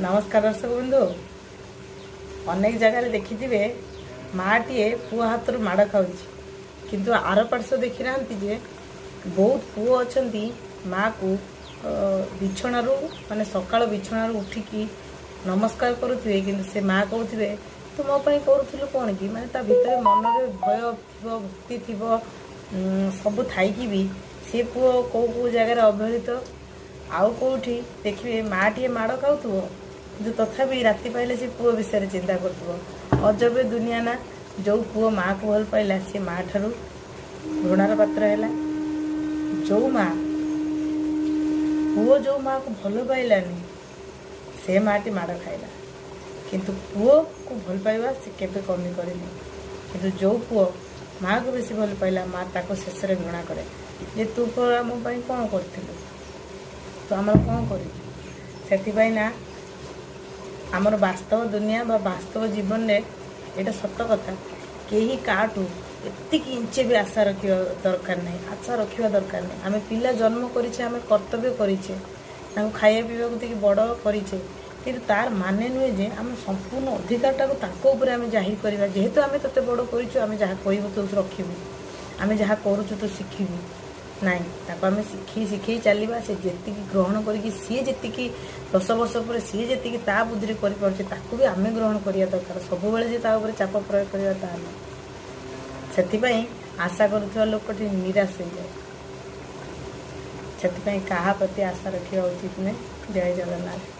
नमस्कार दर्शक बंधु। अनेक जगह देखिथे माटीए पुआ हाथ माड़ खाऊ किंतु आर पार्श्व देखी ना बहुत पुओ अच्छा माँ को बिछणारू माने सकाळ बिछणारू उठिकी नमस्कार करुवे कि से माँ कहते तू मो करूँ कौन कि माने ता भीतर मन में भय थी भक्ति थी सब थी भी सी पुओ कौ कौ जगार अवहेलित आउ कौटी देखिए माँ टे माड़ खाऊ कि तथापि राति पाइले से पुओ विषय चिंता कर अजबे दुनिया ना जो पुओ माँ को भल पाइला सी माँ ठारू घृणार पात्र है। जो माँ पुओ जो माँ को भल पाइलानी से माटी माड़ खाइला किंतु पुओ को भल पाइबा से केबे कमी करनी किंतु जो पुओ माँ को बेसी भल पाइला माँ ताको शेष रे घृणा करे जे तू आम कौन करथिलु तो आमर कौन कर ना आमर वास्तव दुनिया बा वास्तव जीवन में यहाँ सत कथा कहीं काटू एतिक इंचे भी आशा रखा दरकार नहीं आशा रखा दरकार नहीं आम पिला जन्म करें आम कर्तव्य करें खाया पीवा को बड़ करें कि तार माने नुहे जे आम संपूर्ण अधिकारटा को आम जाहिर करवा जेहेतु आम ते बड़ करें जहाँ कह तो रखू आम जहाँ करुचु तो शिखू नाई ताको आम शिखे चलवा से जी ग्रहण करी सी जी 10 वर्ष पर सी जी ता बुद्धि कर भी आम ग्रहण करिया दरकार सब बेले से चाप प्रयोग करवा से आशा करुवा लोक निराश हो जाए से प्रति आशा रखा उचित नहीं। जय जगन्नाथ।